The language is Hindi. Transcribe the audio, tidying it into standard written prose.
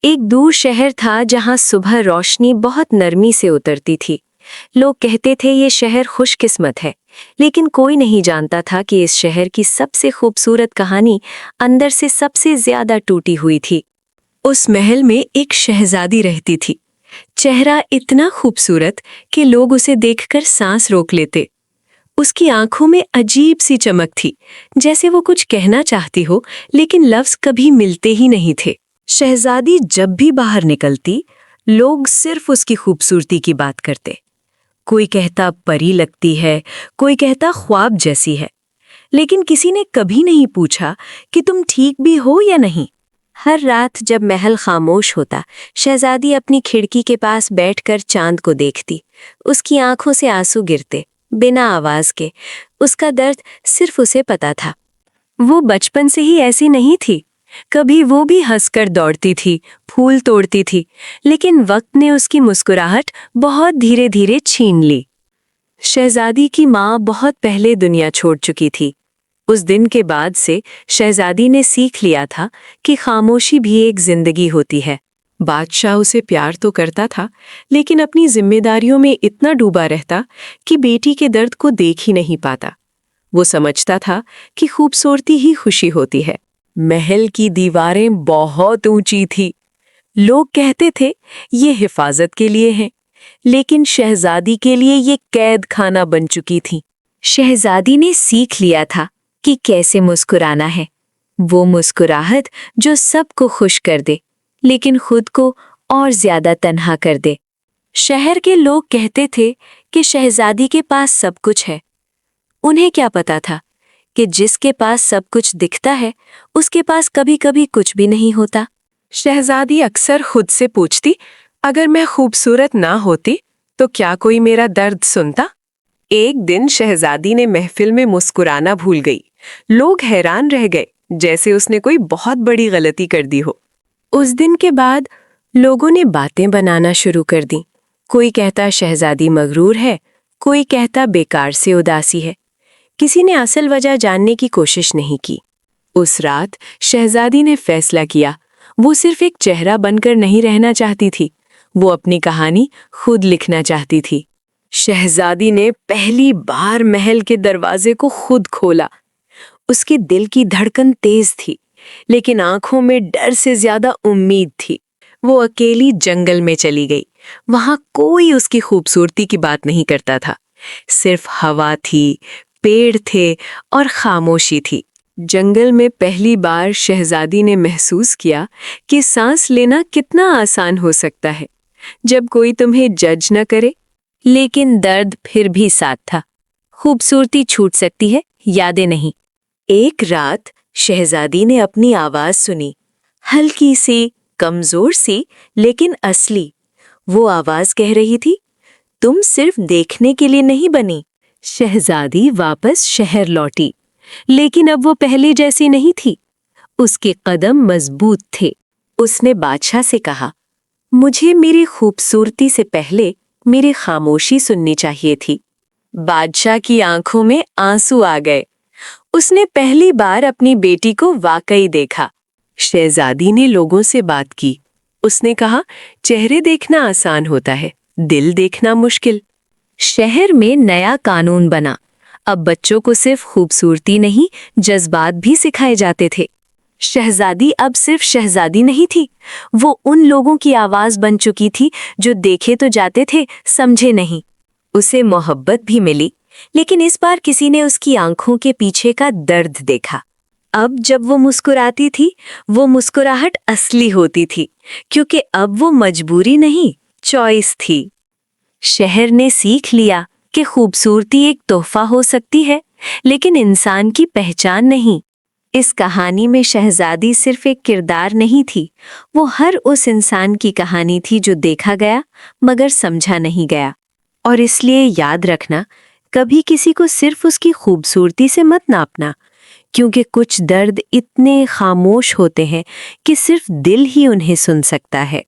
एक दूर शहर था जहां सुबह रोशनी बहुत नरमी से उतरती थी। लोग कहते थे ये शहर खुशकिस्मत है, लेकिन कोई नहीं जानता था कि इस शहर की सबसे खूबसूरत कहानी अंदर से सबसे ज्यादा टूटी हुई थी। उस महल में एक शहजादी रहती थी। चेहरा इतना खूबसूरत कि लोग उसे देखकर सांस रोक लेते। उसकी आंखों में अजीब सी चमक थी, जैसे वो कुछ कहना चाहती हो, लेकिन लफ्ज कभी मिलते ही नहीं थे। शहजादी जब भी बाहर निकलती, लोग सिर्फ उसकी खूबसूरती की बात करते। कोई कहता परी लगती है, कोई कहता ख्वाब जैसी है, लेकिन किसी ने कभी नहीं पूछा कि तुम ठीक भी हो या नहीं। हर रात जब महल खामोश होता, शहजादी अपनी खिड़की के पास बैठकर चांद को देखती। उसकी आंखों से आंसू गिरते, बिना आवाज के। उसका दर्द सिर्फ उसे पता था। वो बचपन से ही ऐसी नहीं थी। कभी वो भी हंसकर दौड़ती थी, फूल तोड़ती थी, लेकिन वक्त ने उसकी मुस्कुराहट बहुत धीरे धीरे छीन ली। शहजादी की माँ बहुत पहले दुनिया छोड़ चुकी थी। उस दिन के बाद से शहजादी ने सीख लिया था कि खामोशी भी एक जिंदगी होती है। बादशाह उसे प्यार तो करता था, लेकिन अपनी जिम्मेदारियों में इतना डूबा रहता कि बेटी के दर्द को देख ही नहीं पाता। वो समझता था कि खूबसूरती ही खुशी होती है। महल की दीवारें बहुत ऊंची थी। लोग कहते थे ये हिफाजत के लिए है, लेकिन शहजादी के लिए ये कैद खाना बन चुकी थी। शहजादी ने सीख लिया था कि कैसे मुस्कुराना है, वो मुस्कुराहट जो सबको खुश कर दे, लेकिन खुद को और ज्यादा तन्हा कर दे। शहर के लोग कहते थे कि शहजादी के पास सब कुछ है। उन्हें क्या पता था कि जिसके पास सब कुछ दिखता है, उसके पास कभी कभी कुछ भी नहीं होता। शहजादी अक्सर खुद से पूछती, अगर मैं खूबसूरत ना होती तो क्या कोई मेरा दर्द सुनता? एक दिन शहजादी ने महफिल में मुस्कुराना भूल गई। लोग हैरान रह गए, जैसे उसने कोई बहुत बड़ी गलती कर दी हो। उस दिन के बाद लोगों ने बातें बनाना शुरू कर दी। कोई कहता शहजादी मगरूर है, कोई कहता बेकार से उदासी है। किसी ने असल वजह जानने की कोशिश नहीं की। उस रात शहजादी ने फैसला किया, वो सिर्फ एक चेहरा बनकर नहीं रहना चाहती थी, वो अपनी कहानी खुद लिखना चाहती थी। शहजादी ने पहली बार महल के दरवाजे को खुद खोला। उसके दिल की धड़कन तेज थी, लेकिन आंखों में डर से ज्यादा उम्मीद थी। वो अकेली जंगल में चली गई। वहां कोई उसकी खूबसूरती की बात नहीं करता था। सिर्फ हवा थी, पेड़ थे और खामोशी थी। जंगल में पहली बार शहजादी ने महसूस किया कि सांस लेना कितना आसान हो सकता है जब कोई तुम्हें जज न करे। लेकिन दर्द फिर भी साथ था। खूबसूरती छूट सकती है, यादें नहीं। एक रात शहजादी ने अपनी आवाज सुनी, हल्की सी, कमजोर सी, लेकिन असली। वो आवाज कह रही थी, तुम सिर्फ देखने के लिए नहीं बनी। शहजादी वापस शहर लौटी, लेकिन अब वो पहले जैसी नहीं थी। उसके कदम मजबूत थे। उसने बादशाह से कहा, मुझे मेरी खूबसूरती से पहले मेरी खामोशी सुननी चाहिए थी। बादशाह की आंखों में आंसू आ गए। उसने पहली बार अपनी बेटी को वाकई देखा। शहजादी ने लोगों से बात की। उसने कहा, चेहरे देखना आसान होता है, दिल देखना मुश्किल। शहर में नया कानून बना। अब बच्चों को सिर्फ खूबसूरती नहीं, जज्बात भी सिखाए जाते थे। शहजादी अब सिर्फ शहजादी नहीं थी, वो उन लोगों की आवाज बन चुकी थी जो देखे तो जाते थे, समझे नहीं। उसे मोहब्बत भी मिली, लेकिन इस बार किसी ने उसकी आंखों के पीछे का दर्द देखा। अब जब वो मुस्कुराती थी, वो मुस्कुराहट असली होती थी, क्योंकि अब वो मजबूरी नहीं, चॉइस थी। शहर ने सीख लिया कि खूबसूरती एक तोहफा हो सकती है, लेकिन इंसान की पहचान नहीं। इस कहानी में शहजादी सिर्फ एक किरदार नहीं थी, वो हर उस इंसान की कहानी थी जो देखा गया मगर समझा नहीं गया। और इसलिए याद रखना, कभी किसी को सिर्फ उसकी खूबसूरती से मत नापना, क्योंकि कुछ दर्द इतने खामोश होते हैं कि सिर्फ दिल ही उन्हें सुन सकता है।